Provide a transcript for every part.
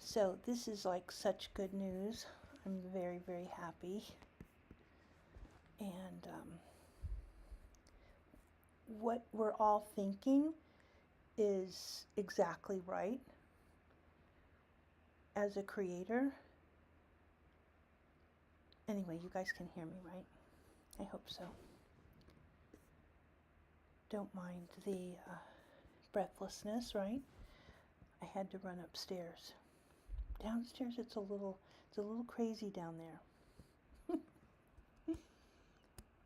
So this is like such good news. I'm very, very happy. And what we're all thinking is exactly right. As a creator, anyway, you guys can hear me, right? I hope so. Don't mind the breathlessness, right? I had to run upstairs. Downstairs, it's a little crazy down there.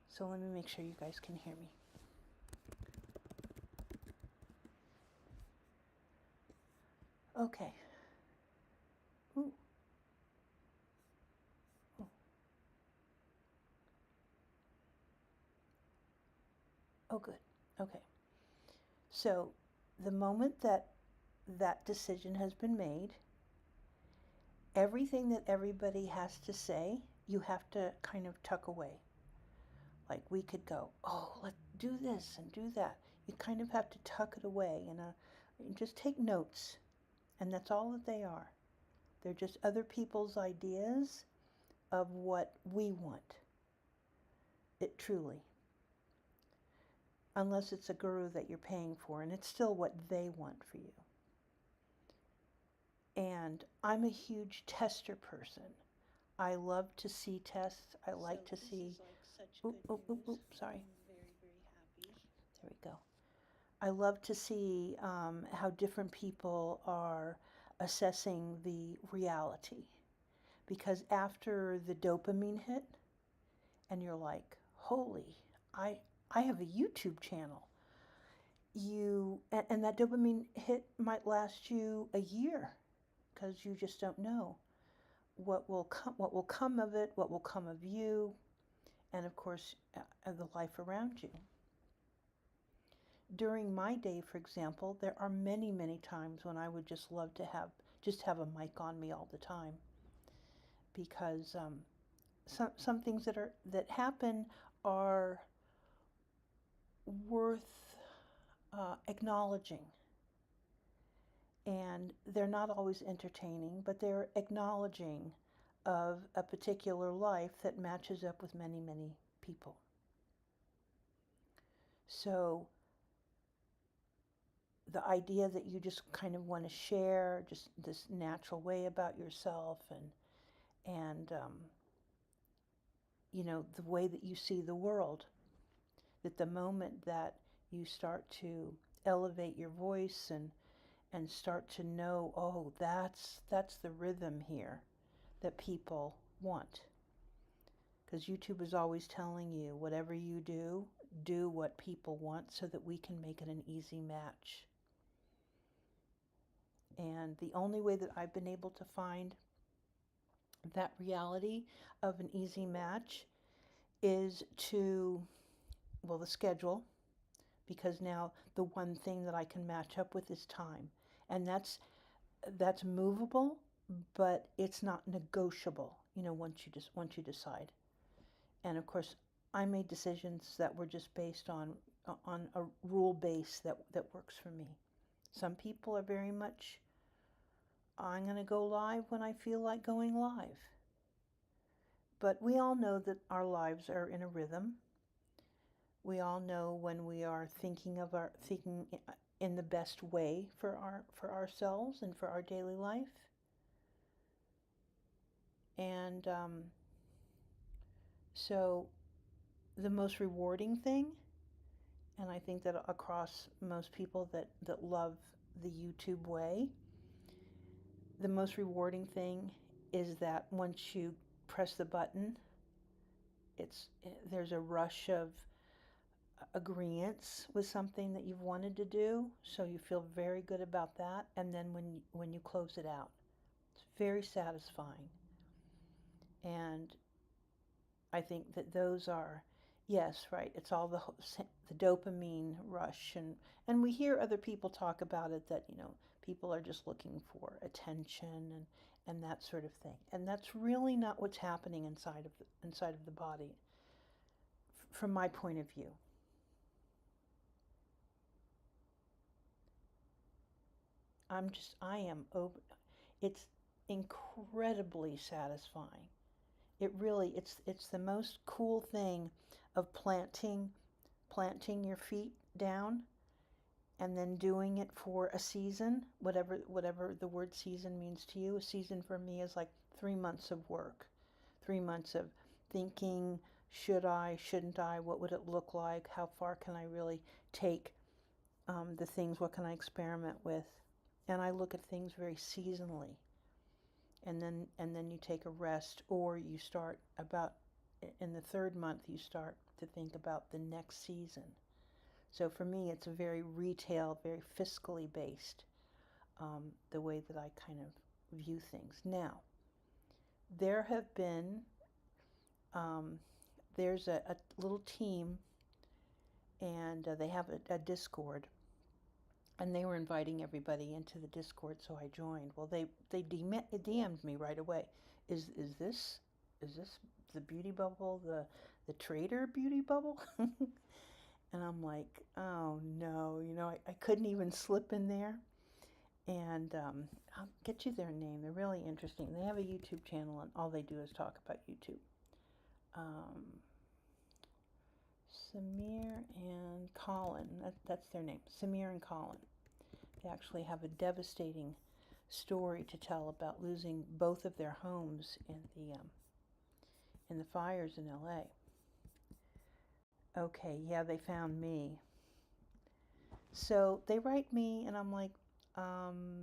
So let me make sure you guys can hear me. Okay. Ooh. Ooh. Oh, good. Okay. So the moment that that decision has been made, everything that everybody has to say, you have to kind of tuck away. Like we could go, oh, let's do this and do that. You kind of have to tuck it away and just take notes. And that's all that they are. They're just other people's ideas of what we want. It truly. Unless it's a guru that you're paying for, and it's still what they want for you. And I'm a huge tester person. I love to see tests. I like to see. Sorry. I'm very, very happy. There we go. I love to see how different people are assessing the reality. Because after the dopamine hit, and you're like, holy, I have a YouTube channel. And that dopamine hit might last you a year because you just don't know what will come of it, what will come of you, and of course the life around you. During my day, for example, there are many, many times when I would just love to have a mic on me all the time, because some things that happen are worth acknowledging. And they're not always entertaining, but they're acknowledging of a particular life that matches up with many, many people. So the idea that you just kind of want to share just this natural way about yourself and the way that you see the world, that the moment that you start to elevate your voice and start to know, oh, that's the rhythm here that people want. Because YouTube is always telling you, whatever you do what people want so that we can make it an easy match. And the only way that I've been able to find that reality of an easy match is the schedule, because now the one thing that I can match up with is time. And that's movable, but it's not negotiable, once you decide. And of course, I made decisions that were just based on a rule base that works for me. Some people are very much, I'm going to go live when I feel like going live. But we all know that our lives are in a rhythm. We all know when we are thinking in the best way for ourselves and for our daily life. And so the most rewarding thing, and I think that across most people that love the YouTube way, the most rewarding thing is that once you press the button, there's a rush of agreeance with something that you've wanted to do, so you feel very good about that. And then when you close it out, it's very satisfying. And I think that those are, yes, right, it's all the dopamine rush, and we hear other people talk about it, that people are just looking for attention and that sort of thing. And that's really not what's happening inside of the body, from my point of view. I am over. It's incredibly satisfying. It really, it's the most cool thing of planting your feet down and then doing it for a season, whatever the word season means to you. A season for me is like 3 months of work, 3 months of thinking, should I, shouldn't I, what would it look like, how far can I really take the things, what can I experiment with. And I look at things very seasonally. And then you take a rest, or you start about in the third month you start to think about the next season. So for me, it's a very retail, very fiscally based, the way that I kind of view things. Now, there have been, there's a little team, and they have a Discord, and they were inviting everybody into the Discord, so I joined. Well, they DM'd me right away. Is this the Beauty Bubble, the trader Beauty Bubble? And I'm like, oh no, I couldn't even slip in there. And I'll get you their name. They're really interesting. They have a YouTube channel, and all they do is talk about YouTube. Samir and Colin, that's their name, Samir and Colin. They actually have a devastating story to tell about losing both of their homes in the fires in LA. Okay, yeah, they found me. So they write me, and I'm like,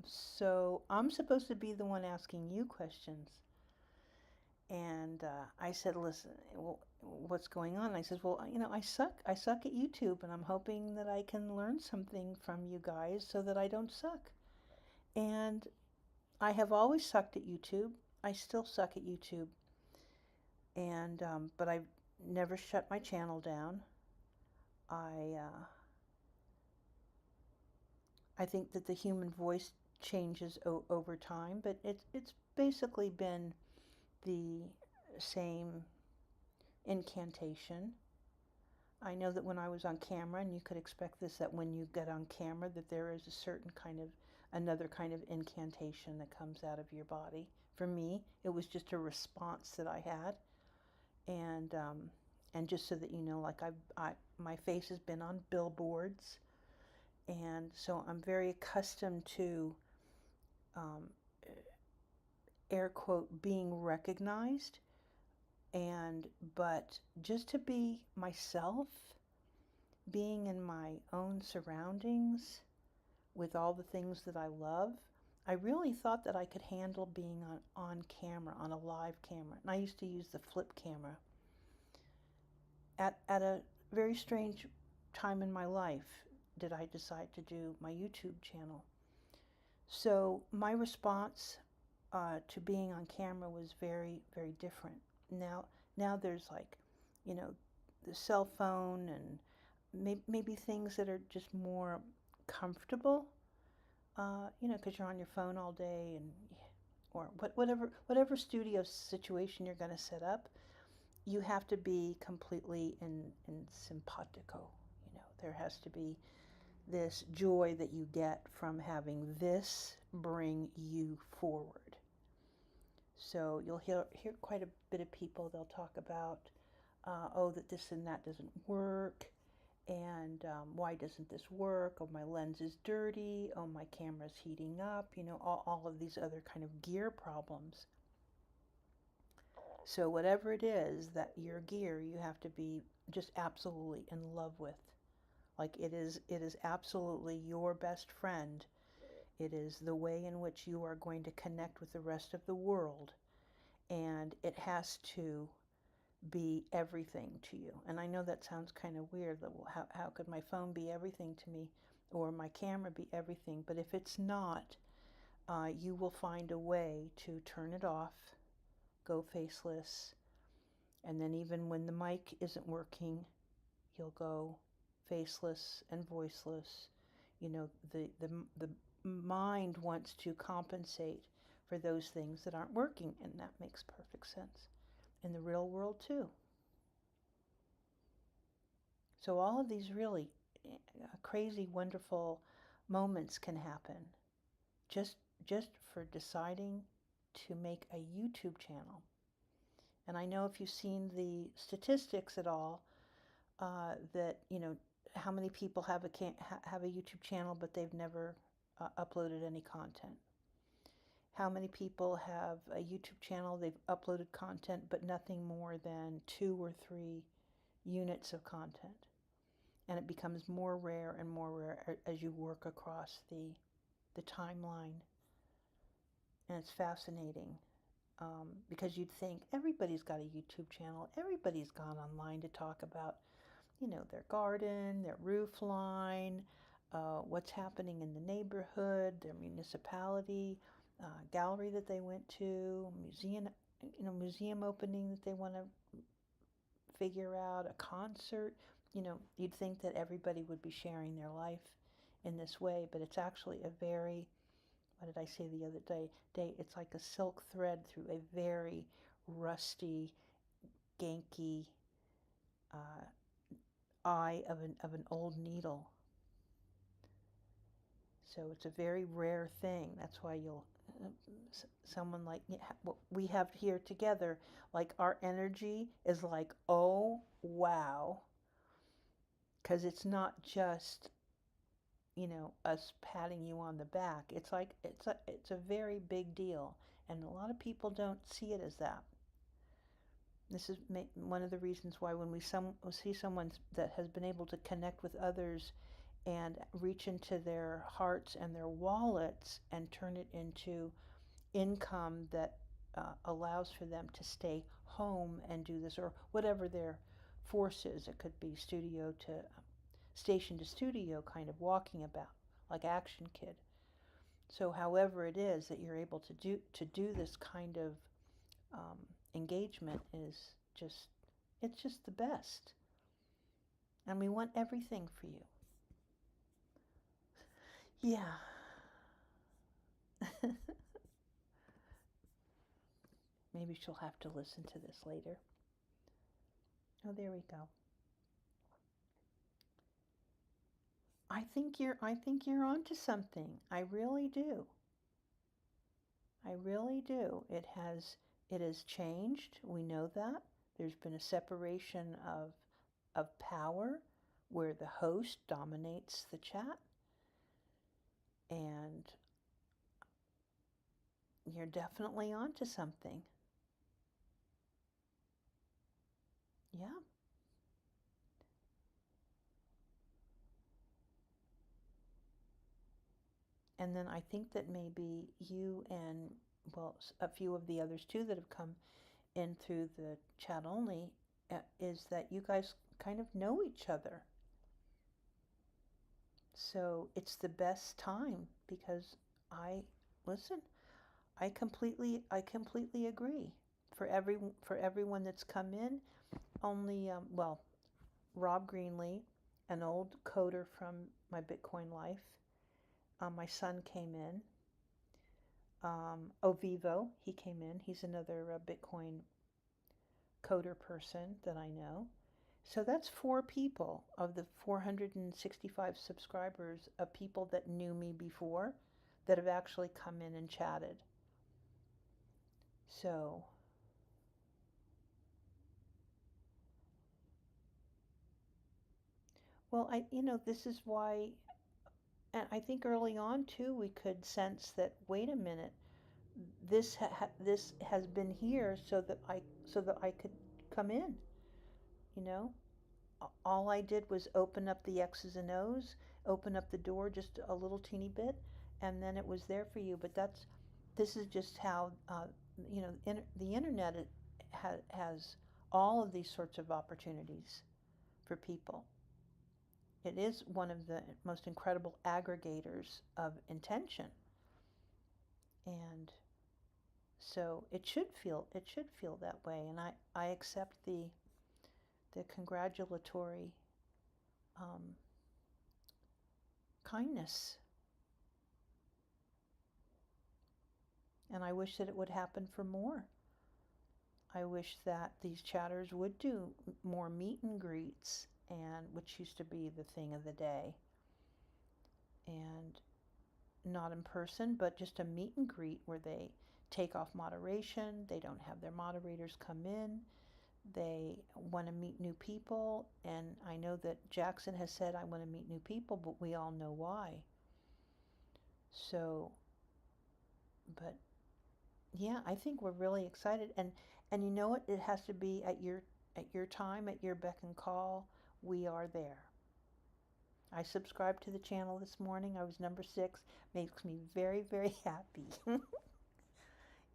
so I'm supposed to be the one asking you questions. And I said, listen, well, what's going on? And I said, well, I suck at YouTube, and I'm hoping that I can learn something from you guys so that I don't suck. And I have always sucked at YouTube. I still suck at YouTube. And but I've never shut my channel down. I think that the human voice changes over time, but it's basically been the same incantation. I know that when I was on camera, and you could expect this, that when you get on camera, that there is a certain kind of, another kind of incantation that comes out of your body. For me, it was just a response that I had. And just so that you know, like my face has been on billboards, and so I'm very accustomed to, air quote, being recognized. But just to be myself, being in my own surroundings with all the things that I love, I really thought that I could handle being on camera, on a live camera. And I used to use the flip camera. At a very strange time in my life did I decide to do my YouTube channel. So my response to being on camera was very, very different. Now there's like, the cell phone, and maybe things that are just more comfortable, because you're on your phone all day, or whatever studio situation you're going to set up, you have to be completely in simpatico. There has to be this joy that you get from having this bring you forward. So you'll hear quite a bit of people, they'll talk about, that this and that doesn't work, and why doesn't this work? Oh, my lens is dirty. Oh, my camera's heating up. All of these other kind of gear problems. So whatever it is that your gear, you have to be just absolutely in love with. Like it is absolutely your best friend. It is the way in which you are going to connect with the rest of the world, and it has to be everything to you. And I know that sounds kind of weird, that, well, how could my phone be everything to me, or my camera be everything? But if it's not, you will find a way to turn it off, go faceless, and then even when the mic isn't working, you'll go faceless and voiceless. The mind wants to compensate for those things that aren't working, and that makes perfect sense in the real world too. So all of these really crazy, wonderful moments can happen just for deciding to make a YouTube channel. And I know if you've seen the statistics at all, that, how many people have a YouTube channel, but they've never uploaded any content. How many people have a YouTube channel, they've uploaded content, but nothing more than 2 or 3 units of content. And it becomes more rare and more rare as you work across the timeline. And it's fascinating, because you'd think everybody's got a YouTube channel, everybody's gone online to talk about, their garden, their roof line, what's happening in the neighborhood, their municipality, gallery that they went to, museum opening that they want to figure out, a concert. You'd think that everybody would be sharing their life in this way, but it's actually a very, what did I say the other day? It's like a silk thread through a very rusty, ganky eye of an old needle. So it's a very rare thing. That's why someone like what we have here together, like our energy is like, oh wow, because it's not just us patting you on the back. It's like it's a very big deal, and a lot of people don't see it as that. This is one of the reasons why when we see someone that has been able to connect with others and reach into their hearts and their wallets and turn it into income that allows for them to stay home and do this, or whatever their force is. It could be station to studio kind of walking about, like Action Kid. So however it is that you're able to do this kind of engagement is it's just the best. And we want everything for you. Yeah. Maybe she'll have to listen to this later. Oh, there we go. I think you're onto something. I really do. I really do. It has changed. We know that. There's been a separation of power where the host dominates the chat, and you're definitely onto something. Yeah. And then I think that maybe you and, well, a few of the others too that have come in through the chat only, is that you guys kind of know each other. So it's the best time, because I completely agree. For everyone that's come in, only Rob Greenlee, an old coder from my Bitcoin life, my son came in. Ovivo, he came in. He's another Bitcoin coder person that I know. So that's 4 people of the 465 subscribers of people that knew me before that have actually come in and chatted. So well, this is why, and I think early on too, we could sense that, wait a minute, this has been here so that I could come in. All I did was open up the X's and O's, open up the door just a little teeny bit, and then it was there for you. But this is just how the internet has all of these sorts of opportunities for people. It is one of the most incredible aggregators of intention, and so it should feel that way. And I accept the congratulatory kindness, and I wish that it would happen for more. I wish that these chatters would do more meet and greets, and which used to be the thing of the day, and not in person, but just a meet and greet where they take off moderation. They don't have their moderators come in. They want to meet new people. And I know that Jackson has said, I want to meet new people, but we all know why. So, but yeah, I think we're really excited. And you know what? It has to be at your time, at your beck and call. We are there. I subscribed to the channel this morning. I was number 6. Makes me very, very happy.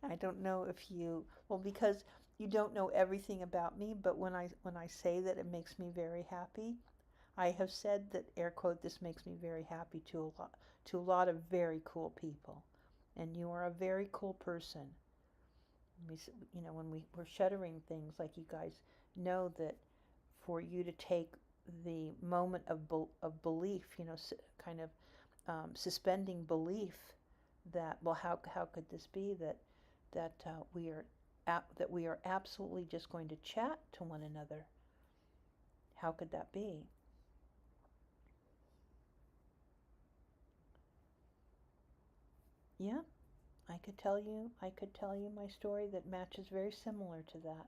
I don't know if you, well, because you don't know everything about me, but when I say that it makes me very happy, I have said that, air quote, this makes me very happy to a lot of very cool people. And you are a very cool person. You know, when we're shuttering things, like, you guys know that for you to take the moment of belief, you know, kind of suspending belief that, well, how could this be that we are absolutely just going to chat to one another? How could that be? Yeah, I could tell you my story that matches very similar to that.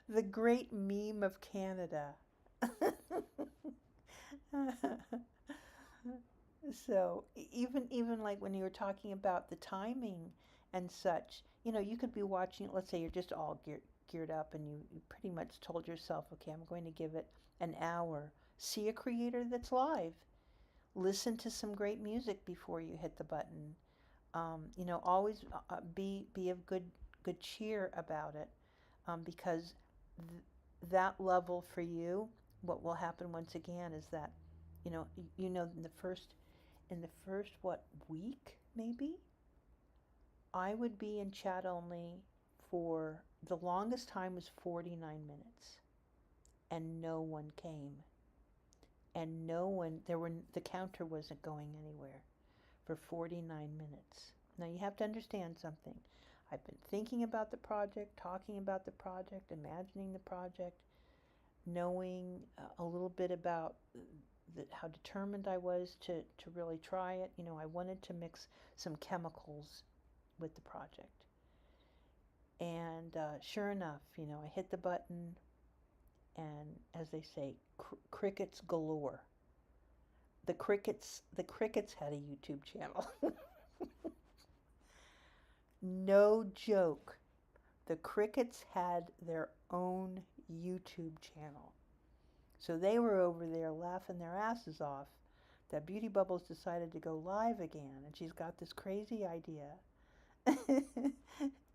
The great meme of Canada. So even like when you were talking about the timing and such, you know, you could be watching, let's say you're just all geared up and you pretty much told yourself, okay, I'm going to give it an hour. See a creator that's live. Listen to some great music before you hit the button. You know, always be of good cheer about it, because that level for you, what will happen once again is that, you know, in the first what, week maybe, I would be in chat only for the longest time was 49 minutes, and no one came, and the counter wasn't going anywhere for 49 minutes. Now you have to understand something. I've been thinking about the project, talking about the project, imagining the project, knowing a little bit about how determined I was to really try it. You know, I wanted to mix some chemicals with the project. And sure enough, you know, I hit the button, and as they say, crickets galore. The crickets had a YouTube channel. No joke. The crickets had their own YouTube channel. So they were over there laughing their asses off that BeautyBubble's decided to go live again, and she's got this crazy idea.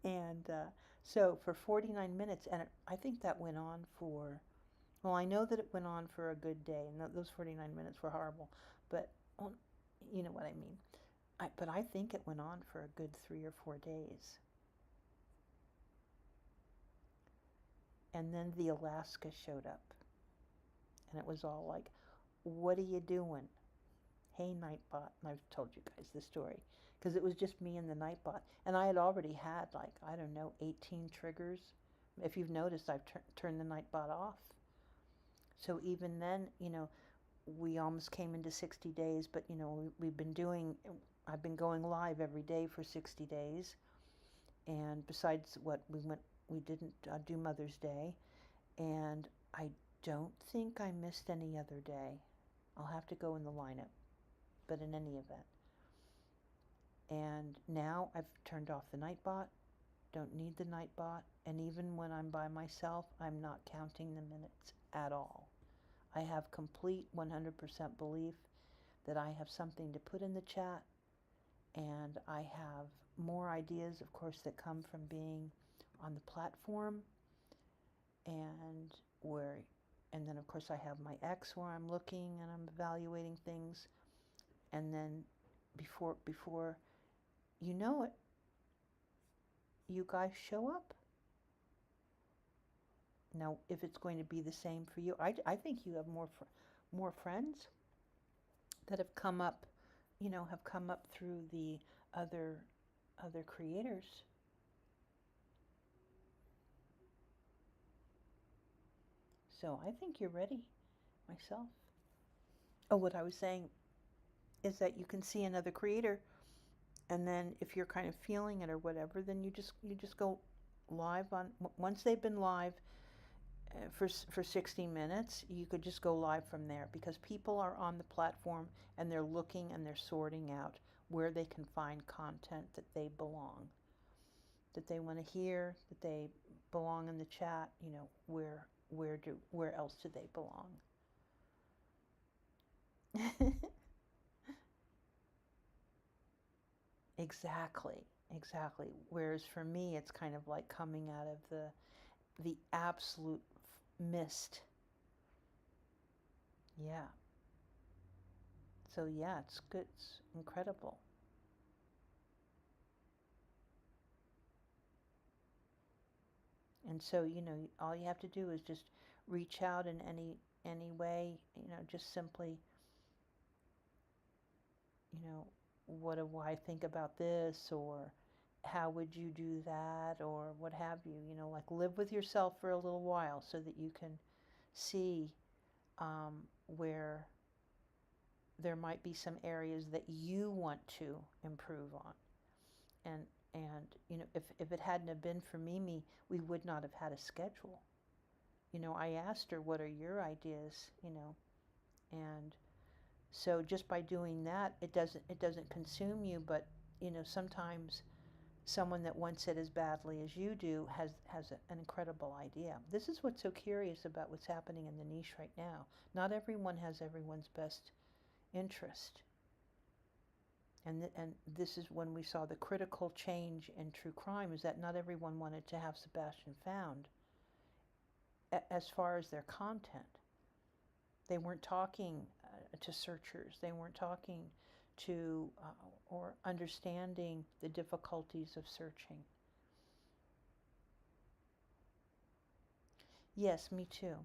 And so for 49 minutes, and I think that went on for, well, I know that it went on for a good day, and those 49 minutes were horrible, but well, you know what I mean. But I think it went on for a good 3 or 4 days. And then the Alaska showed up. And it was all like, what are you doing? Hey, Nightbot. And I've told you guys this story. Because it was just me and the Nightbot. And I had already had, like, I don't know, 18 triggers. If you've noticed, I've turned the Nightbot off. So even then, you know, we almost came into 60 days. But, you know, I've been going live every day for 60 days. And besides what we didn't do Mother's Day. And I don't think I missed any other day. I'll have to go in the lineup, but in any event. And now I've turned off the Nightbot, don't need the Nightbot, and even when I'm by myself, I'm not counting the minutes at all. I have complete 100% belief that I have something to put in the chat, and I have more ideas, of course, that come from being on the platform, and then of course I have my X where I'm looking and I'm evaluating things, and then before you know it, you guys show up. Now, if it's going to be the same for you, I think you have more friends that have come up, you know, through the other creators. So I think you're ready myself. Oh, what I was saying is that you can see another creator, and then if you're kind of feeling it or whatever, then you just go live on, once they've been live for 60 minutes, you could just go live from there, because people are on the platform and they're looking and they're sorting out where they can find content that they belong, that they want to hear, that they belong in the chat, where else do they belong? Exactly, exactly. Whereas for me, it's kind of like coming out of the absolute mist. Yeah. So yeah, it's good. It's incredible. And so, all you have to do is just reach out in any way, just simply, what do I think about this, or how would you do that, or what have you, like live with yourself for a little while so that you can see where there might be some areas that you want to improve on. And if it hadn't have been for Mimi, we would not have had a schedule. I asked her, what are your ideas, and so just by doing that, it doesn't consume you, but sometimes someone that wants it as badly as you do has an incredible idea. This is what's so curious about what's happening in the niche right now. Not everyone has everyone's best interest. And this is when we saw the critical change in true crime, is that not everyone wanted to have Sebastian found as far as their content. They weren't talking to searchers. They weren't talking to or understanding the difficulties of searching. Yes, me too.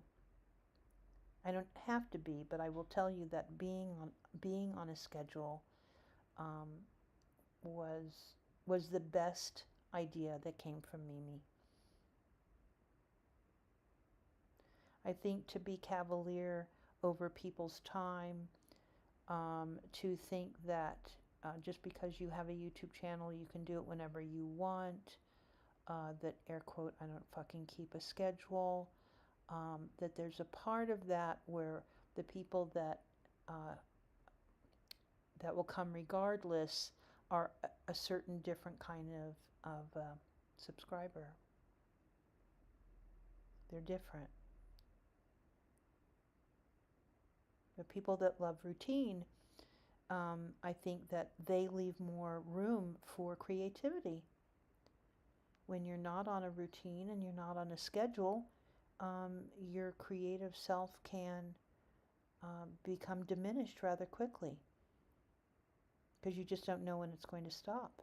I don't have to be, but I will tell you that being on a schedule um, was the best idea that came from Mimi. I think to be cavalier over people's time, to think that just because you have a YouTube channel, you can do it whenever you want, that air quote, I don't fucking keep a schedule, that there's a part of that where the people that will come regardless are a certain different kind of subscriber. They're different. The people that love routine, I think that they leave more room for creativity. When you're not on a routine and you're not on a schedule, your creative self can become diminished rather quickly, because you just don't know when it's going to stop.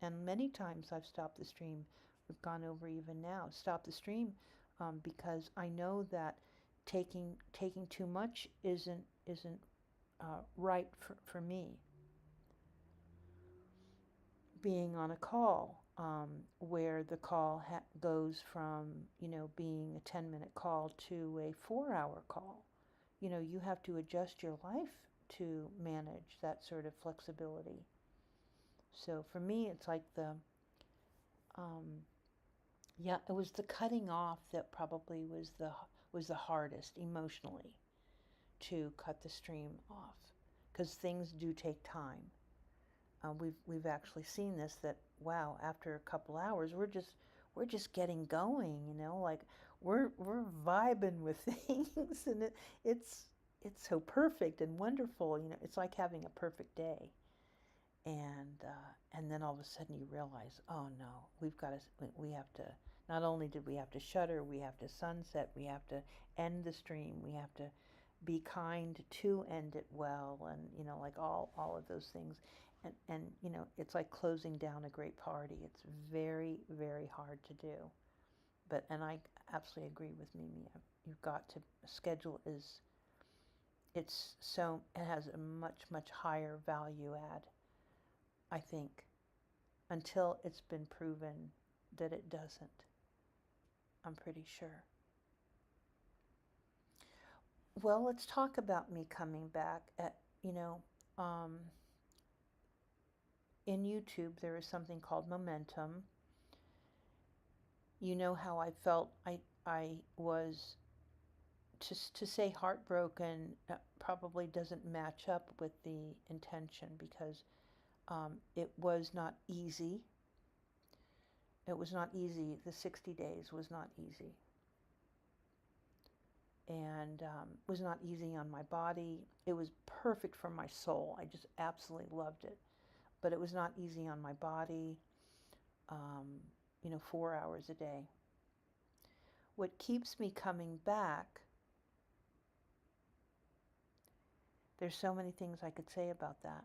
And many times I've stopped the stream. We've gone over even now. Stop the stream because I know that taking too much isn't right for me. Being on a call where the call goes from being a 10-minute call to a 4-hour call, you have to adjust your life to manage that sort of flexibility. So for me, it's like it was the cutting off that probably was the hardest emotionally, to cut the stream off, because things do take time. We've actually seen this, that wow, after a couple hours, we're just getting going, like we're vibing with things, and it's so perfect and wonderful, it's like having a perfect day. And then all of a sudden you realize, oh no, we have to, not only did we have to shutter, we have to sunset, we have to end the stream, we have to be kind to end it well, and like all of those things. And it's like closing down a great party. It's very, very hard to do. And I absolutely agree with Mimi. You've got to, schedule it has a much, much higher value add, I think, until it's been proven that it doesn't. I'm pretty sure. Well, let's talk about me coming back. Um, in YouTube, there is something called momentum. You know how I felt. I was, to say heartbroken probably doesn't match up with the intention, because it was not easy. It was not easy. The 60 days was not easy. And was not easy on my body. It was perfect for my soul. I just absolutely loved it. But it was not easy on my body, 4 hours a day. What keeps me coming back, there's so many things I could say about that.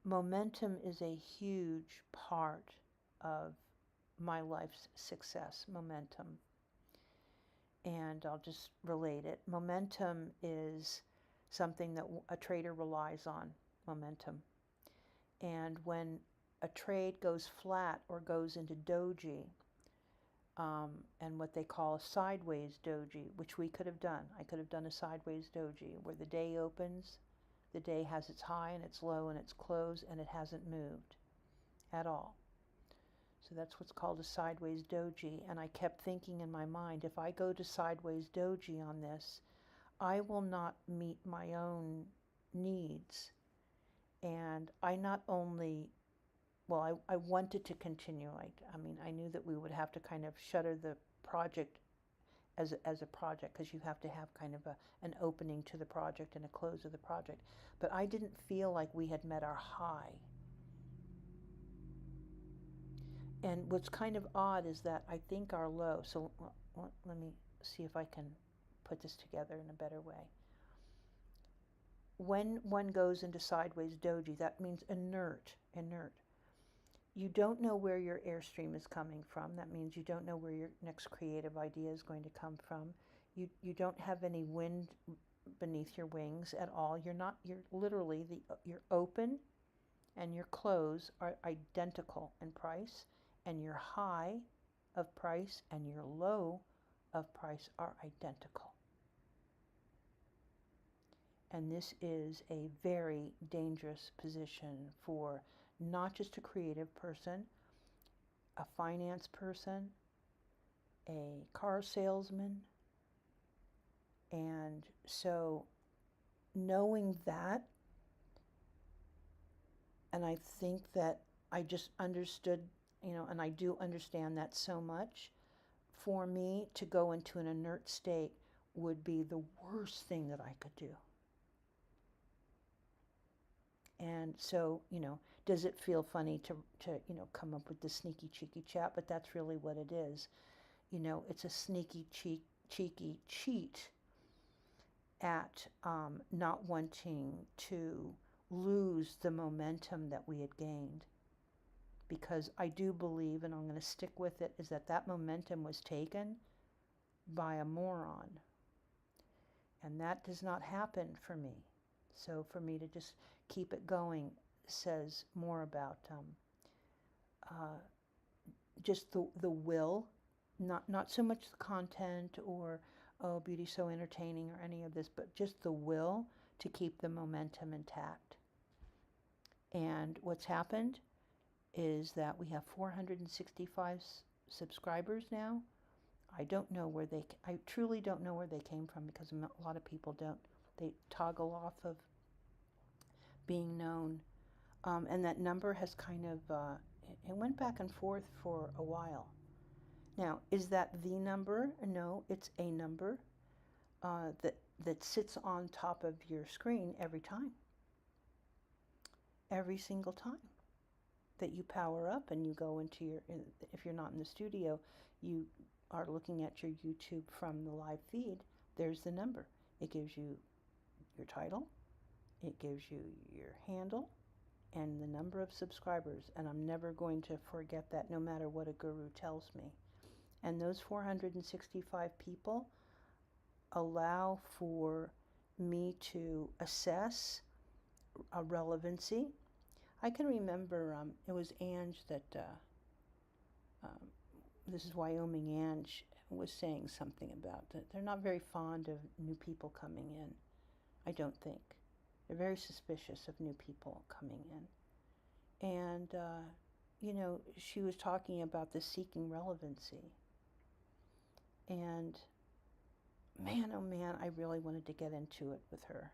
Momentum is a huge part of my life's success, momentum. And I'll just relate it. Momentum is something that a trader relies on, momentum. And when a trade goes flat or goes into doji, and what they call a sideways doji, which we could have done. I could have done a sideways doji where the day opens, the day has its high and its low and its close, and it hasn't moved at all. So that's what's called a sideways doji. And I kept thinking in my mind, if I go to sideways doji on this, I will not meet my own needs. And I not only, well, I wanted to continue. I knew that we would have to kind of shutter the project as a project, because you have to have kind of an opening to the project and a close of the project. But I didn't feel like we had met our high. And what's kind of odd is that I think our low, so let me see if I can put this together in a better way. When one goes into sideways doji, that means inert. You don't know where your airstream is coming from. That means you don't know where your next creative idea is going to come from. You don't have any wind beneath your wings at all. You're literally, your open and your close are identical in price, and your high of price and your low of price are identical. And this is a very dangerous position for not just a creative person, a finance person, a car salesman. And so knowing that, and I think that I just understood, and I do understand that so much, for me to go into an inert state would be the worst thing that I could do. And so, does it feel funny to come up with the sneaky, cheeky chat? But that's really what it is. It's a sneaky, cheeky cheat at not wanting to lose the momentum that we had gained. Because I do believe, and I'm going to stick with it, is that momentum was taken by a moron. And that does not happen for me. So for me to just keep it going says more about just the will, not so much the content or, oh, beauty's so entertaining or any of this, but just the will to keep the momentum intact. And what's happened is that we have 465 subscribers now. I truly don't know where they came from, because a lot of people don't. They toggle off of being known. And that number has kind of, it went back and forth for a while. Now, is that the number? No, it's a number that sits on top of your screen every time. Every single time that you power up and you go into if you're not in the studio, you are looking at your YouTube from the live feed, there's the number. It gives you your title, it gives you your handle, and the number of subscribers. And I'm never going to forget that, no matter what a guru tells me. And those 465 people allow for me to assess a relevancy. I can remember it was Ange that, this is Wyoming Ange, was saying something about that. They're not very fond of new people coming in, I don't think. They're very suspicious of new people coming in. And, she was talking about the seeking relevancy. And man, oh man, I really wanted to get into it with her.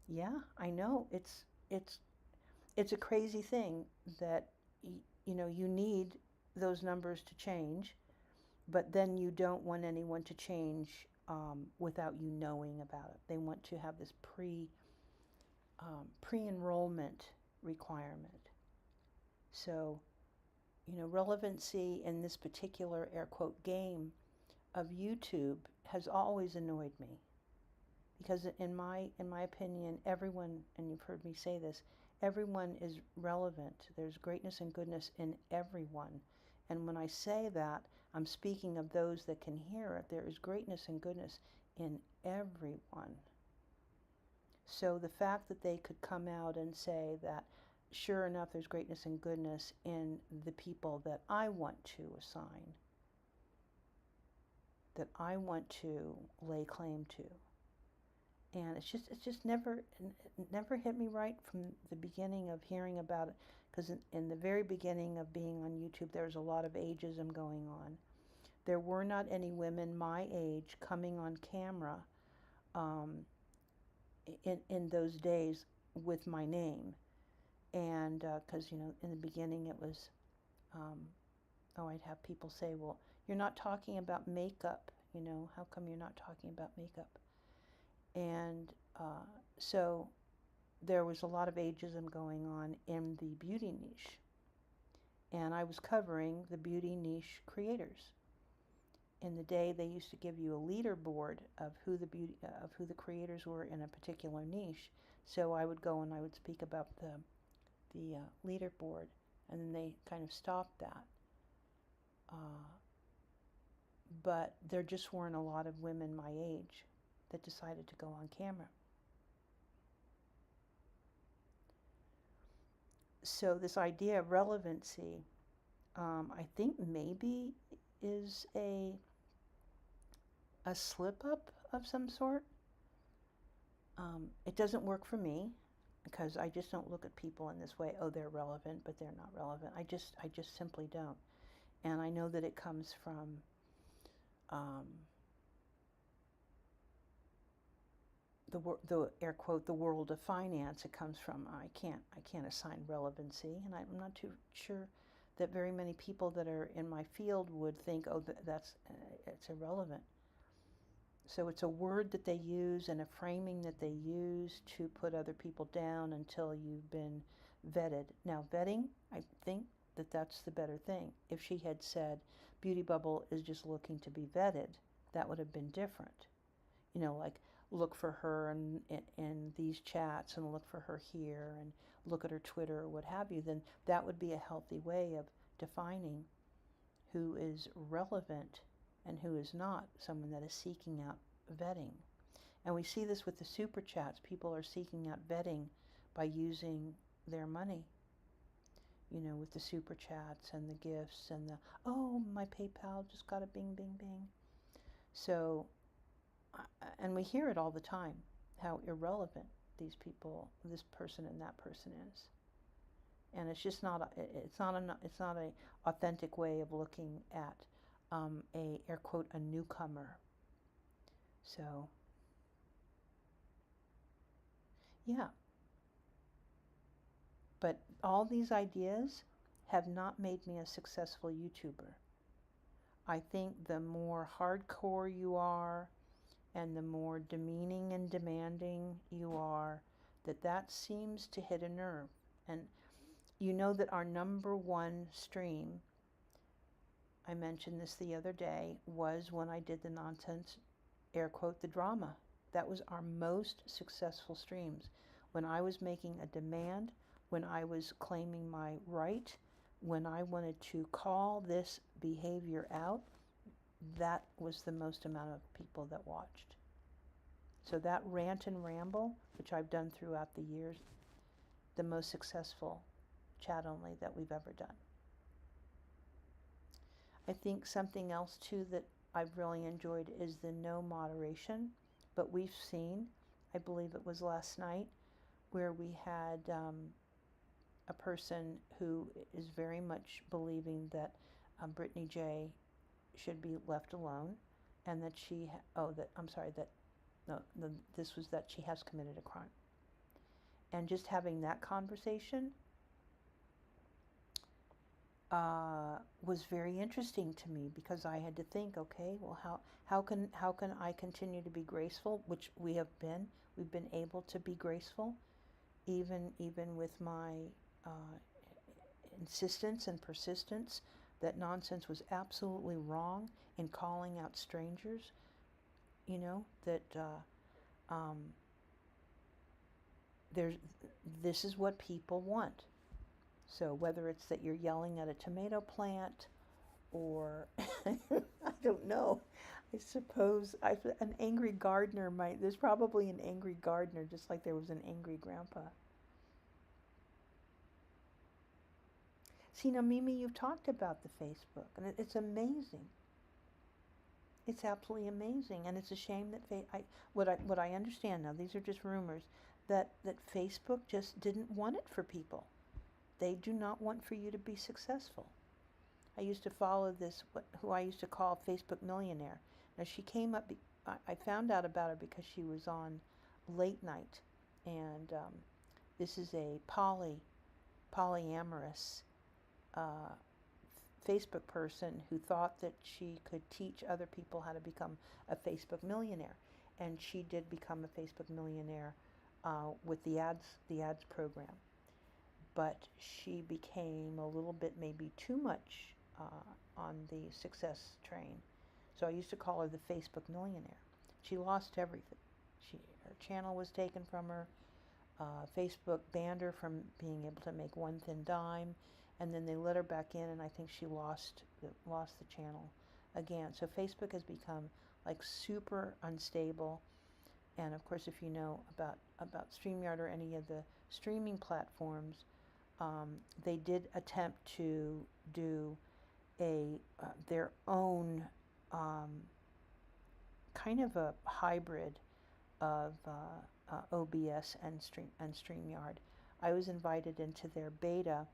Yeah, I know. It's a crazy thing that, you need those numbers to change, but then you don't want anyone to change without you knowing about it. They want to have this pre-enrollment requirement. So, relevancy in this particular air quote game of YouTube has always annoyed me, because in my opinion, everyone, and you've heard me say this, everyone is relevant. There's greatness and goodness in everyone. And when I say that, I'm speaking of those that can hear it. There is greatness and goodness in everyone. So the fact that they could come out and say that, sure enough, there's greatness and goodness in the people that I want to assign, that I want to lay claim to. And it's just never hit me right from the beginning of hearing about it, because in the very beginning of being on YouTube, there was a lot of ageism going on. There were not any women my age coming on camera in those days with my name. And because, in the beginning it was, I'd have people say, well, you're not talking about makeup, how come you're not talking about makeup? And so there was a lot of ageism going on in the beauty niche. And I was covering the beauty niche creators. In the day, they used to give you a leaderboard of who the creators were in a particular niche. So I would go and I would speak about the leaderboard, and then they kind of stopped that. But there just weren't a lot of women my age that decided to go on camera. So this idea of relevancy, I think maybe is a slip up of some sort. It doesn't work for me, because I just don't look at people in this way. Oh, they're relevant, but they're not relevant. I just simply don't. And I know that it comes from the air quote, the world of finance. It comes from, I can't assign relevancy, and I'm not too sure that very many people that are in my field would think, oh, it's irrelevant. So it's a word that they use and a framing that they use to put other people down until you've been vetted. Now, vetting, I think that's the better thing. If she had said, BeautyBubble is just looking to be vetted, that would have been different. Like, look for her in these chats, and look for her here, and look at her Twitter or what have you, then that would be a healthy way of defining who is relevant and who is not, someone that is seeking out vetting. And we see this with the super chats. People are seeking out vetting by using their money, with the super chats and the gifts and the, oh, my PayPal just got a bing, bing, bing. So, and we hear it all the time, how irrelevant these people, this person and that person is. And it's just not a authentic way of looking at a air quote, a newcomer. So, yeah. But all these ideas have not made me a successful YouTuber. I think the more hardcore you are, and the more demeaning and demanding you are, that seems to hit a nerve. And you know that our number one stream, I mentioned this the other day, was when I did the nonsense, air quote, the drama. That was our most successful streams. When I was making a demand, when I was claiming my right, when I wanted to call this behavior out, that was the most amount of people that watched. So that rant and ramble, which I've done throughout the years, the most successful chat only that we've ever done. I think something else too that I've really enjoyed is the no moderation. But we've seen, I believe it was last night, where we had a person who is very much believing that Brittany J should be left alone, and that this was that she has committed a crime. And just having that conversation was very interesting to me, because I had to think, okay, well, how can I continue to be graceful, which we've been able to be graceful, even with my insistence and persistence that nonsense was absolutely wrong in calling out strangers, that there's this is what people want. So whether it's that you're yelling at a tomato plant, or I don't know, I suppose an angry gardener there's probably an angry gardener, just like there was an angry grandpa. See, now, Mimi, you've talked about the Facebook, and it's amazing. It's absolutely amazing, and it's a shame that what I understand now, these are just rumors, that Facebook just didn't want it for people. They do not want for you to be successful. I used to follow who I used to call Facebook Millionaire. Now, she came up, I found out about her because she was on Late Night, and this is a polyamorous Facebook person who thought that she could teach other people how to become a Facebook millionaire. And she did become a Facebook millionaire with the ads program. But she became a little bit, maybe too much on the success train. So I used to call her the Facebook millionaire. She lost everything. Her channel was taken from her. Facebook banned her from being able to make one thin dime, and then they let her back in, and I think she lost the channel again. So Facebook has become like super unstable. And of course, if you know about StreamYard or any of the streaming platforms, they did attempt to do their own kind of a hybrid of OBS and StreamYard. I was invited into their beta,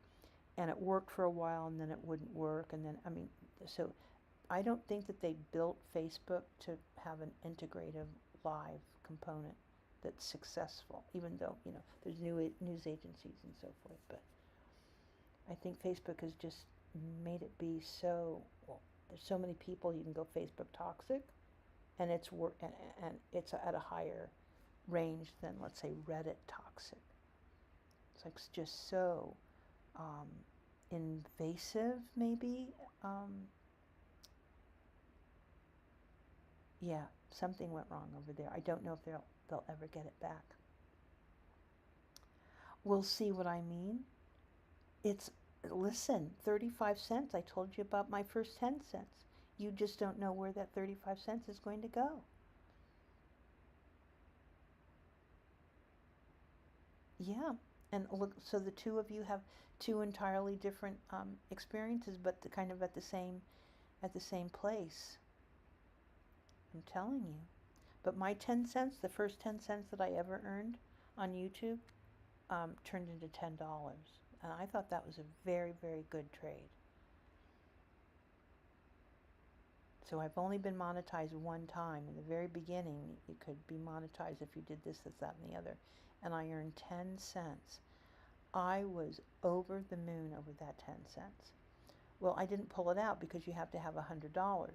and it worked for a while, and then it wouldn't work, and then so I don't think that they built Facebook to have an integrative live component that's successful, even though there's news agencies and so forth. But I think Facebook has just made it be so, well, there's so many people, you can go Facebook toxic, and it's at a higher range than, let's say, Reddit toxic. It's like just so invasive, maybe. Yeah, something went wrong over there. I don't know if they'll ever get it back. We'll see what I mean. Listen, 35 cents. I told you about my first 10 cents. You just don't know where that 35 cents is going to go. Yeah, and look, so the two of you have two entirely different experiences, but kind of at the same place. I'm telling you. But my 10 cents, the first 10 cents that I ever earned on YouTube, turned into $10. And I thought that was a very, very good trade. So I've only been monetized one time. In the very beginning, you could be monetized if you did this, that, and the other. And I earned 10 cents. I was over the moon over that 10 cents. Well, I didn't pull it out because you have to have $100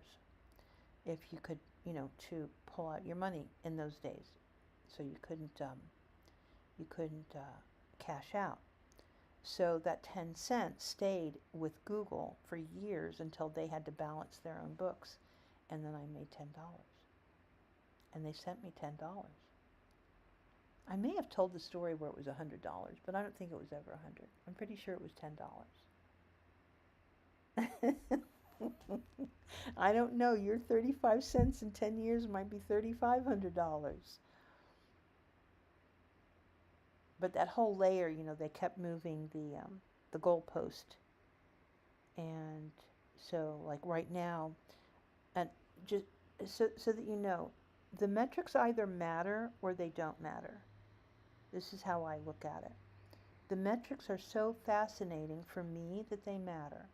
if you could, to pull out your money in those days. So you couldn't cash out. So that 10 cents stayed with Google for years until they had to balance their own books. And then I made $10. And they sent me $10. I may have told the story where it was $100, but I don't think it was ever $100. I'm pretty sure it was $10. I don't know. Your 35 cents in 10 years might be $3,500. But that whole layer, they kept moving the goalpost. And So like right now, and just so that you know, the metrics either matter or they don't matter. This is how I look at it. The metrics are so fascinating for me that they matter.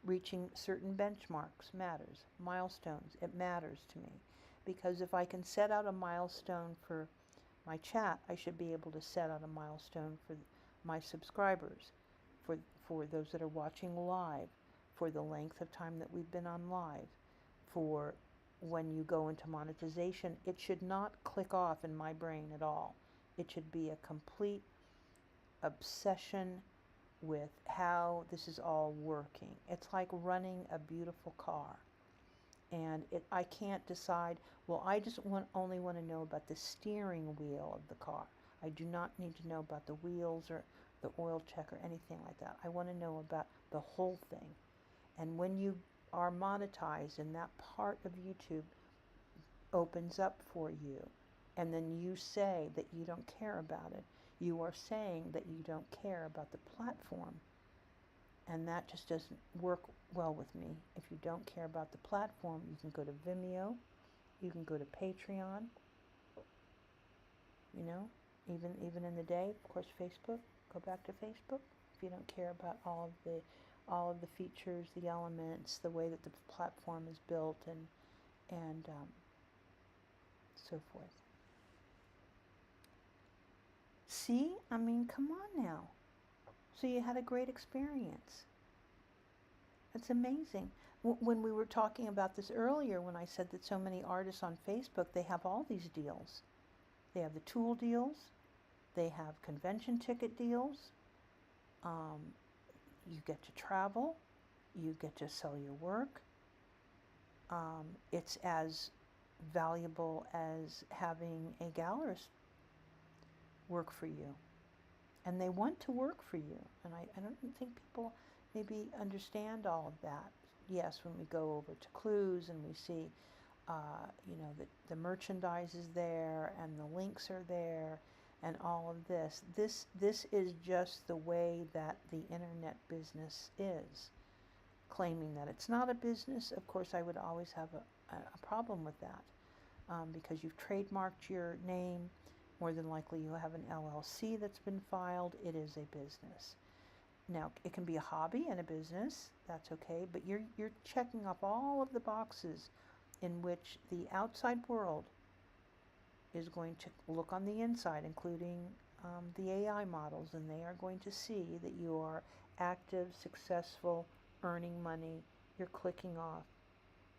Reaching certain benchmarks matters. Milestones, it matters to me. Because if I can set out a milestone for my chat, I should be able to set out a milestone for my subscribers, for, for those that are watching live, for the length of time that we've been on live, for when you go into monetization. It should not click off in my brain at all. It should be a complete obsession with how this is all working. It's like running a beautiful car. And I can't decide, well, I just only want to know about the steering wheel of the car. I do not need to know about the wheels or the oil check or anything like that. I want to know about the whole thing. And when you are monetized and that part of YouTube opens up for you, and then you say that you don't care about it, you are saying that you don't care about the platform. And that just doesn't work well with me. If you don't care about the platform, you can go to Vimeo, you can go to Patreon, you know, even in the day, of course, Facebook, go back to Facebook. If you don't care about all of the features, the elements, the way that the platform is built, and so forth. See, I mean, come on now. So you had a great experience. It's amazing. When we were talking about this earlier, when I said that so many artists on Facebook, they have all these deals. They have the tool deals. They have convention ticket deals. You get to travel. You get to sell your work. It's as valuable as having a gallerist work for you. And they want to work for you. And I don't think people maybe understand all of that. Yes, when we go over to Clues and we see, the merchandise is there and the links are there and all of this. This is just the way that the internet business is. Claiming that it's not a business, of course, I would always have a problem with that because you've trademarked your name. More than likely you have an LLC that's been filed. It is a business. Now, it can be a hobby and a business. That's okay. But you're checking off all of the boxes in which the outside world is going to look on the inside, including the AI models, and they are going to see that you are active, successful, earning money. You're clicking off.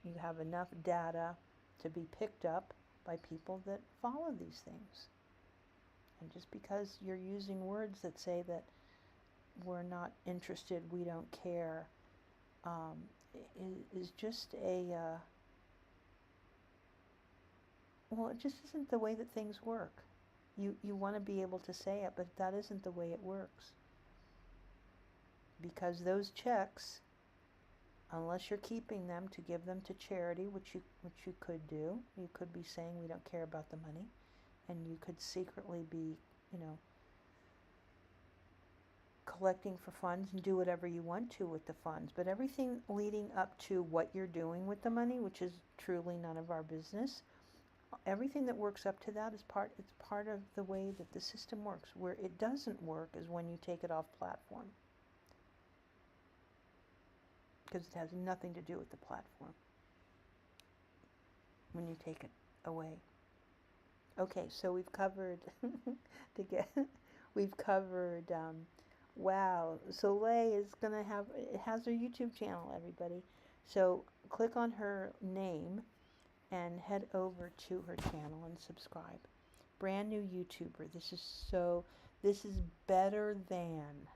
You have enough data to be picked up by people that follow these things. And just because you're using words that say that we're not interested, we don't care, is just well, it just isn't the way that things work. You want to be able to say it, but that isn't the way it works. Because those checks, unless you're keeping them to give them to charity, which you could do, you could be saying we don't care about the money, and you could secretly be, collecting for funds and do whatever you want to with the funds. But everything leading up to what you're doing with the money, which is truly none of our business, everything that works up to that it's part of the way that the system works. Where it doesn't work is when you take it off platform, because it has nothing to do with the platform when you take it away. Okay, so we've covered we've covered wow, Soleil is gonna has her YouTube channel, everybody. So click on her name and head over to her channel and subscribe. Brand new YouTuber. This is better than,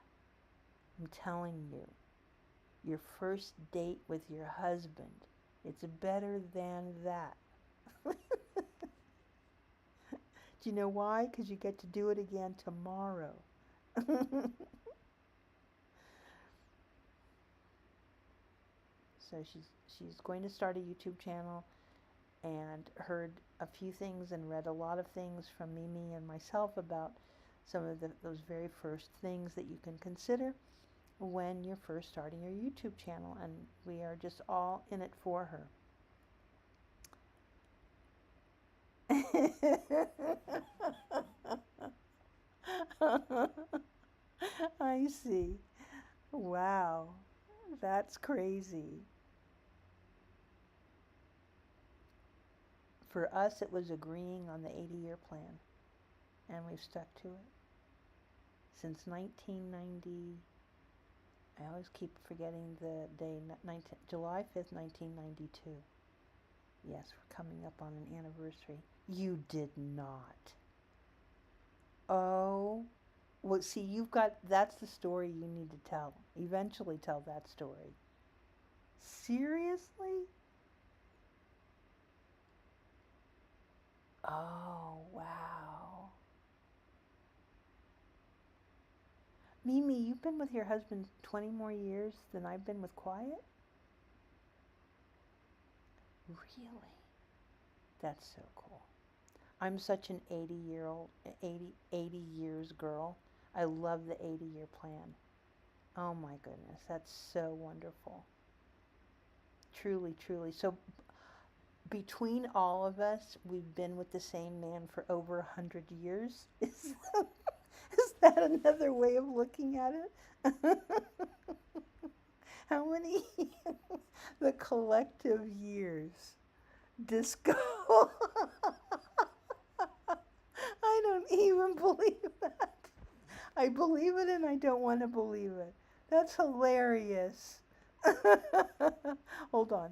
I'm telling you, your first date with your husband. It's better than that. Do you know why? Because you get to do it again tomorrow. So she's going to start a YouTube channel, and heard a few things and read a lot of things from Mimi and myself about some of those very first things that you can consider when you're first starting your YouTube channel, and we are just all in it for her. I see. Wow, that's crazy. For us, it was agreeing on the 80-year plan, and we've stuck to it since 1990. I always keep forgetting the day, July 5th, 1992. Yes, we're coming up on an anniversary. You did not. Oh, well, see, that's the story you need to tell. Eventually tell that story. Seriously? Oh, wow. Mimi, you've been with your husband 20 more years than I've been with Quiet? Really? That's so cool. I'm such an 80 years girl. I love the 80-year plan. Oh my goodness, that's so wonderful. Truly, truly. So between all of us, we've been with the same man for over 100 years. Is that another way of looking at it? How many? The collective years. Disco. I don't even believe that. I believe it and I don't want to believe it. That's hilarious. Hold on.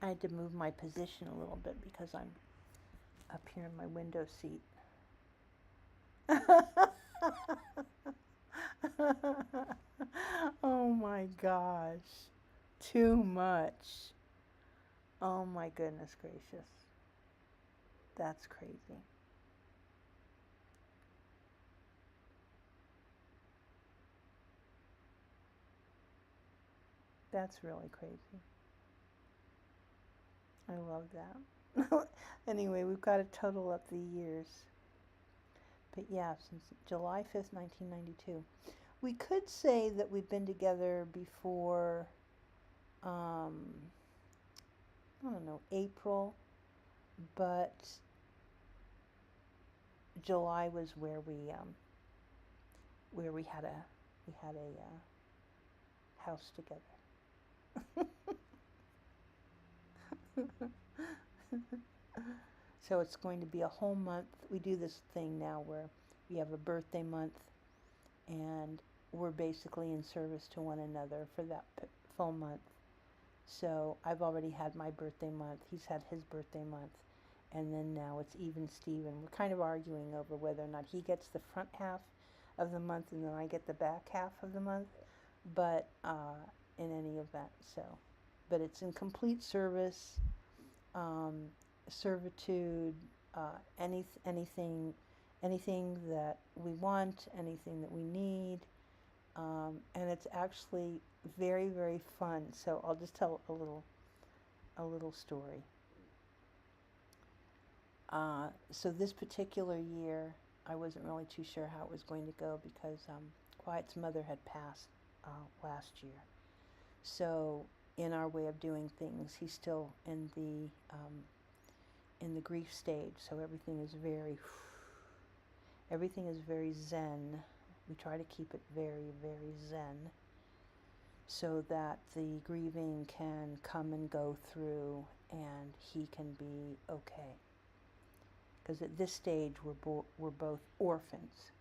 I had to move my position a little bit because I'm up here in my window seat. Oh my gosh. Too much. Oh my goodness gracious. That's crazy. That's really crazy. I love that. Anyway, we've got to total up the years. But yeah, since July 5th, 1992. We could say that we've been together before, I don't know, April, but July was where we had a house together. So it's going to be a whole month. We do this thing now where we have a birthday month, and we're basically in service to one another for that full month. So I've already had my birthday month. He's had his birthday month. And then now it's even Steven. We're kind of arguing over whether or not he gets the front half of the month and then I get the back half of the month. But in any event, so. But it's in complete service, servitude, anything that we want, anything that we need. And it's actually very, very fun. So I'll just tell a little story. So this particular year, I wasn't really too sure how it was going to go because Quiet's mother had passed last year. So in our way of doing things, he's still in the grief stage. So everything is very zen. We try to keep it very, very zen, so that the grieving can come and go through, and he can be okay. Because at this stage, we're both orphans.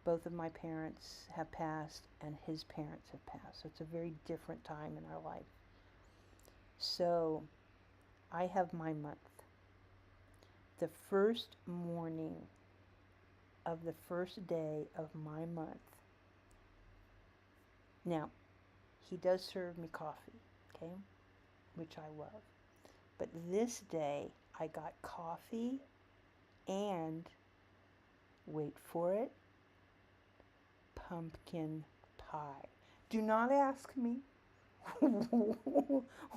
Both of my parents have passed, and his parents have passed. So it's a very different time in our life. So I have my month. The first morning of the first day of my month. Now, he does serve me coffee, okay, which I love. But this day, I got coffee and, wait for it, pumpkin pie. Do not ask me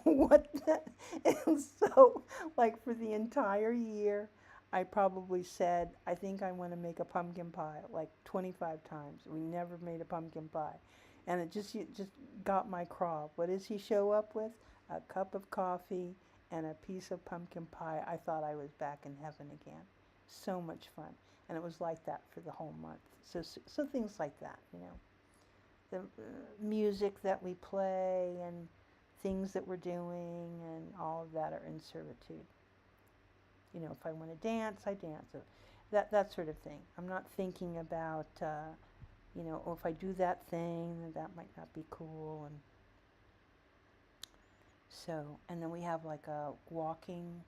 what that is. So, like, for the entire year, I probably said, I think I want to make a pumpkin pie like 25 times. We never made a pumpkin pie. And it just got my craw. What does he show up with? A cup of coffee and a piece of pumpkin pie. I thought I was back in heaven again. So much fun. And it was like that for the whole month. So things like that, you know. The music that we play and things that we're doing and all of that are in servitude. You know, if I want to dance, I dance. That sort of thing. I'm not thinking about, you know, oh, if I do that thing, that might not be cool. And so, and then we have like a walking,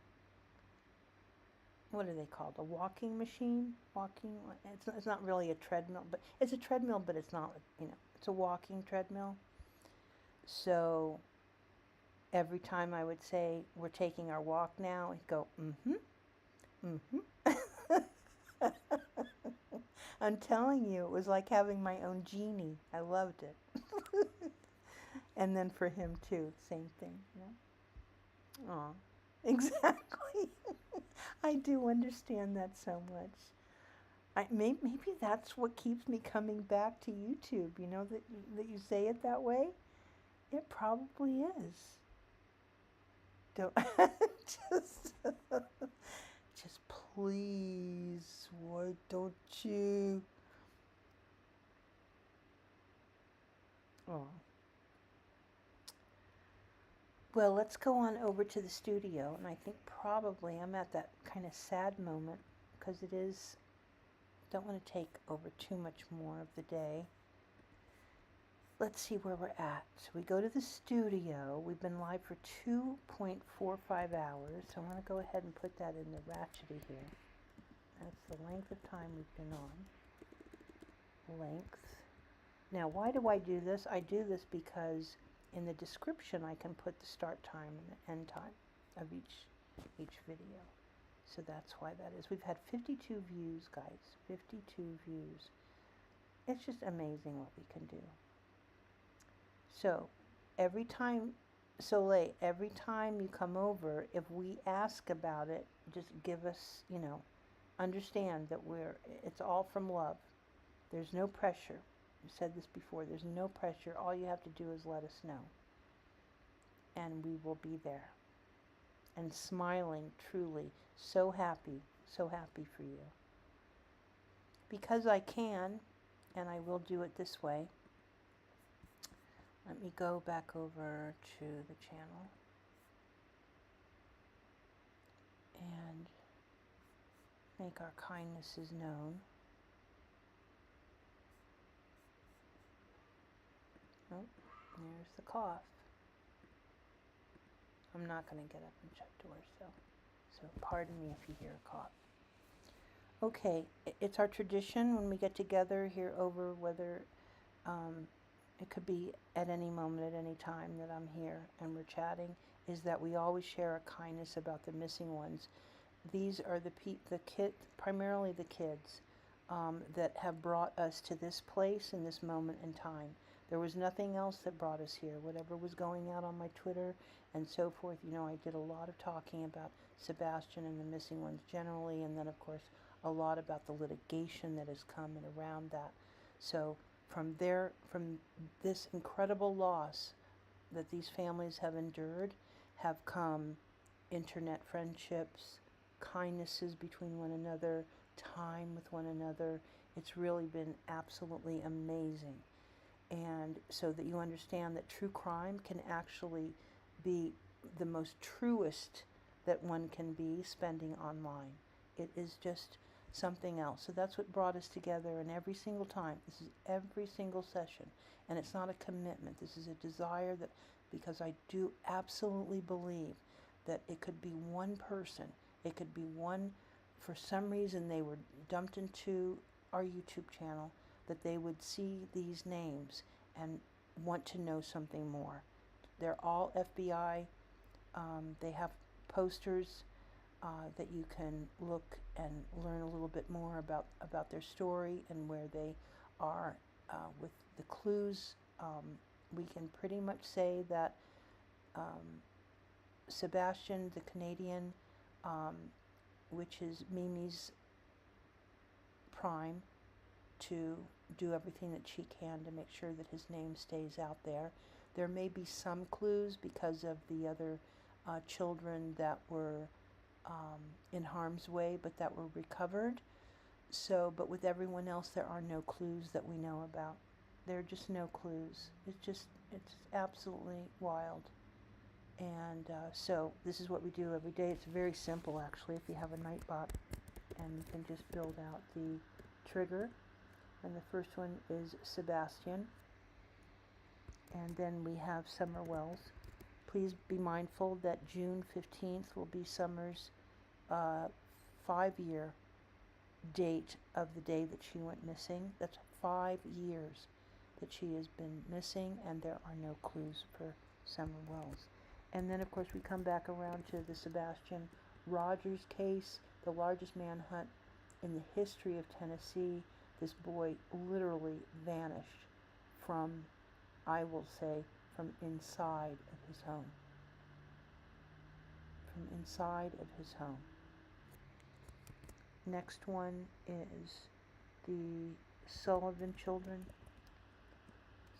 what are they called? A walking machine? Walking, it's not really a treadmill, but it's a treadmill, but it's not, you know, it's a walking treadmill. So every time I would say, we're taking our walk now, he'd go, mm-hmm, mm-hmm. I'm telling you, it was like having my own genie. I loved it. And then for him too, same thing, you know? Aw, exactly. I do understand that so much. Maybe that's what keeps me coming back to YouTube, you know, that you say it that way. It probably is. Don't just just please, why don't you? Oh. Well, let's go on over to the studio, and I think probably I'm at that kind of sad moment because it is, don't want to take over too much more of the day. Let's see where we're at. So we go to the studio. We've been live for 2.45 hours, so I'm going to go ahead and put that in the ratchety here. That's the length of time we've been on. Length. Now, why do I do this? I do this because in the description I can put the start time and the end time of each video. So that's why that is. We've had 52 views, guys. 52 views. It's just amazing what we can do. So every time, Soleil, every time you come over, if we ask about it, just give us, you know, understand that it's all from love. There's no pressure. I've said this before. There's no pressure. All you have to do is let us know. And we will be there. And smiling, truly, so happy for you. Because I can, and I will do it this way. Let me go back over to the channel. And make our kindnesses known. Oh, there's the cough. I'm not going to get up and shut doors, so pardon me if you hear a cough. Okay, it's our tradition when we get together here over, whether it could be at any moment, at any time that I'm here and we're chatting, is that we always share a kindness about the missing ones. These are primarily the kids that have brought us to this place in this moment in time. There was nothing else that brought us here. Whatever was going out on my Twitter and so forth, you know, I did a lot of talking about Sebastian and the missing ones generally, and then of course a lot about the litigation that has come and around that. So from this incredible loss that these families have endured, have come internet friendships, kindnesses between one another, time with one another. It's really been absolutely amazing. And so that you understand that true crime can actually be the most truest that one can be spending online. It is just something else. So that's what brought us together, and every single time, this is every single session, and it's not a commitment. This is a desire that, because I do absolutely believe that it could be one person, it could be one, for some reason they were dumped into our YouTube channel, that they would see these names and want to know something more. They're all FBI. They have posters that you can look and learn a little bit more about their story and where they are with the clues. We can pretty much say that Sebastian, the Canadian, which is Mimi's prime to do everything that she can to make sure that his name stays out there. There may be some clues because of the other children that were in harm's way, but that were recovered. So, but with everyone else, there are no clues that we know about. There are just no clues. It's absolutely wild. And so this is what we do every day. It's very simple, actually, if you have a Nightbot. And you can just build out the trigger. And the first one is Sebastian. And then we have Summer Wells. Please be mindful that June 15th will be Summer's 5-year date of the day that she went missing. That's 5 years that she has been missing, and there are no clues for Summer Wells. And then, of course, we come back around to the Sebastian Rogers case, the largest manhunt in the history of Tennessee. This boy literally vanished from, I will say, from inside of his home. From inside of his home. Next one is the Sullivan children.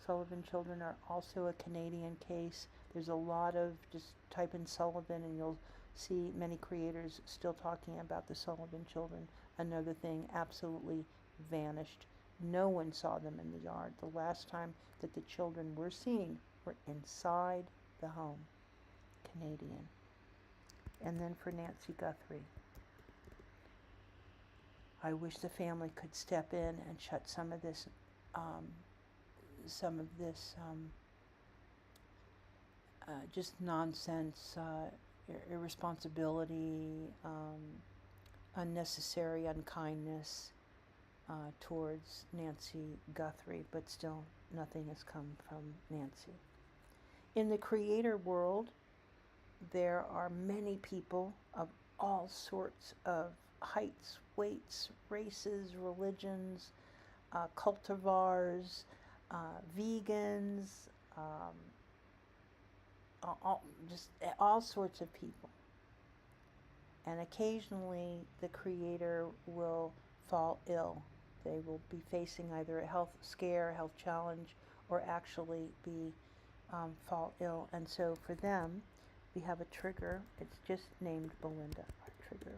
Sullivan children are also a Canadian case. There's a lot of, just type in Sullivan and you'll see many creators still talking about the Sullivan children. Another thing, absolutely vanished. No one saw them in the yard. The last time that the children were seen were inside the home. Canadian. And then for Nancy Guthrie. I wish the family could step in and shut some of this just nonsense, irresponsibility, unnecessary unkindness towards Nancy Guthrie, but still nothing has come from Nancy. In the creator world, there are many people of all sorts of heights, weights, races, religions, cultivars, vegans, just all sorts of people. And occasionally the creator will fall ill. They will be facing either a health scare, health challenge, or actually be fall ill. And so for them, we have a trigger. It's just named Belinda, our trigger.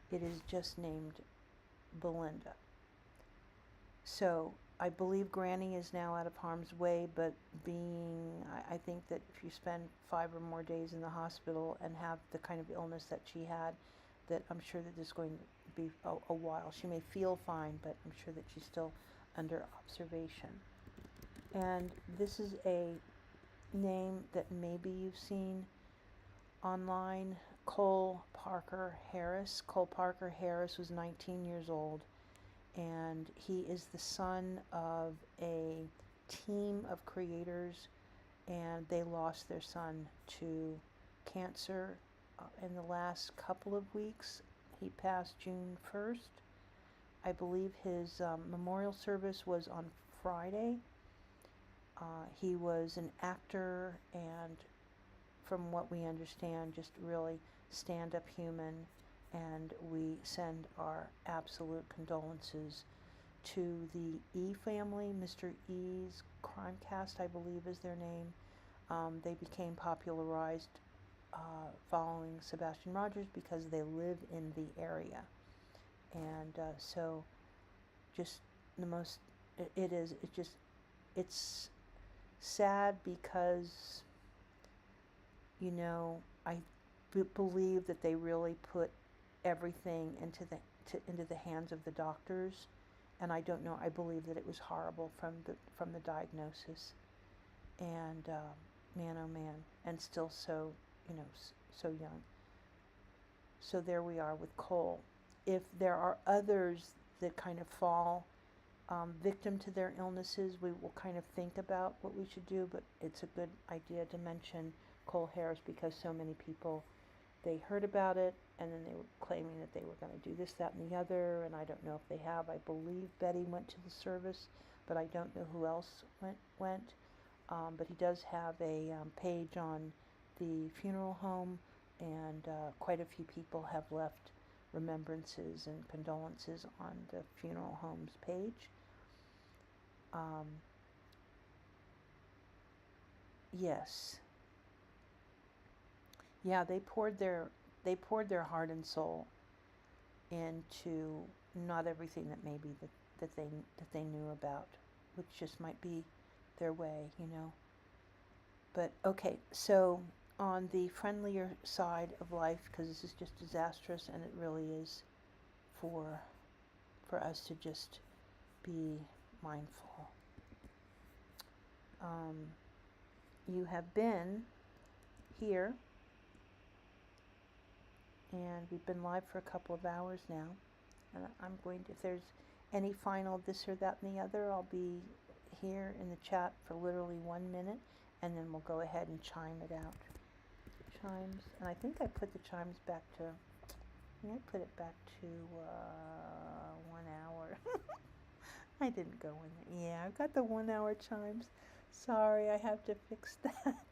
It is just named Belinda. So I believe Granny is now out of harm's way, but I think that if you spend 5 or more days in the hospital and have the kind of illness that she had, that I'm sure that this is going to be a while. She may feel fine, but I'm sure that she's still under observation. And this is a name that maybe you've seen online, Cole Parker Harris. Cole Parker Harris was 19 years old, and he is the son of a team of creators, and they lost their son to cancer in the last couple of weeks. He passed June 1st. I believe his memorial service was on Friday. He was an actor and, from what we understand, just really stand-up human, and we send our absolute condolences to the E family. Mr. E's Crimecast, I believe, is their name. They became popularized following Sebastian Rogers because they live in the area. And so just the most, it's sad because, you know, I believe that they really put everything into the hands of the doctors, and I don't know, I believe that it was horrible from the diagnosis, and man oh man, and still so, you know, so young. So there we are with Cole. If there are others that kind of fall victim to their illnesses, we will kind of think about what we should do, but it's a good idea to mention Cole Harris because so many people, they heard about it and then they were claiming that they were going to do this, that, and the other, and I don't know if they have. I believe Betty went to the service, but I don't know who else went. But he does have a page on the funeral home and quite a few people have left remembrances and condolences on the funeral home's page. Yes, yeah, they poured their heart and soul into not everything that maybe that they knew about, which just might be their way, you know. But okay, so on the friendlier side of life, because this is just disastrous, and it really is for for us to just be mindful. Um, you have been here, and we've been live for a couple of hours now. And I'm going to, if there's any final this or that and the other, I'll be here in the chat for literally 1 minute, and then we'll go ahead and chime it out. Chimes, and I think I put the chimes back to, I put it back to 1 hour. I didn't go in there. Yeah, I've got the 1 hour chimes. Sorry, I have to fix that.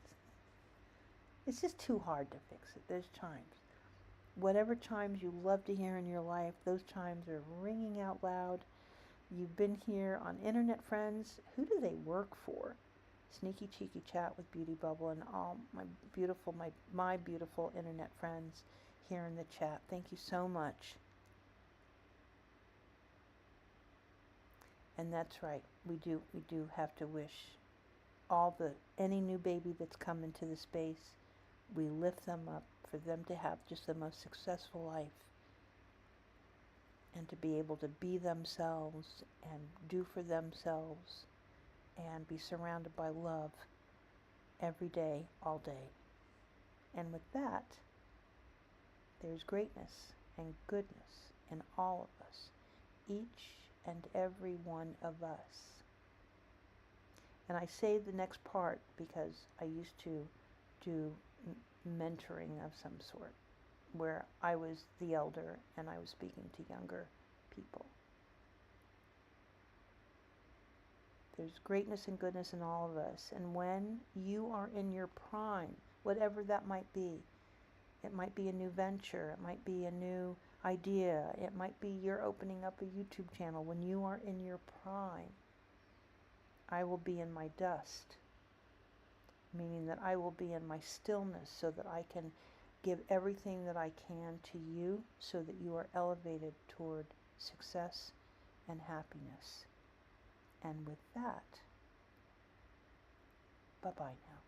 It's just too hard to fix it. There's chimes. Whatever chimes you love to hear in your life, those chimes are ringing out loud. You've been here on Internet Friends. Who do they work for? Sneaky Cheeky Chat with BeautyBubble and all my beautiful Internet friends here in the chat. Thank you so much. And that's right. We do have to wish any new baby that's come into the space, we lift them up for them to have just the most successful life and to be able to be themselves and do for themselves and be surrounded by love every day, all day. And with that, there's greatness and goodness in all of us, each and every one of us. And I say the next part because I used to do mentoring of some sort, where I was the elder and I was speaking to younger people. There's greatness and goodness in all of us. And when you are in your prime, whatever that might be, it might be a new venture, it might be a new idea, it might be you're opening up a YouTube channel. When you are in your prime, I will be in my dust, meaning that I will be in my stillness so that I can give everything that I can to you so that you are elevated toward success and happiness. And with that, bye-bye now.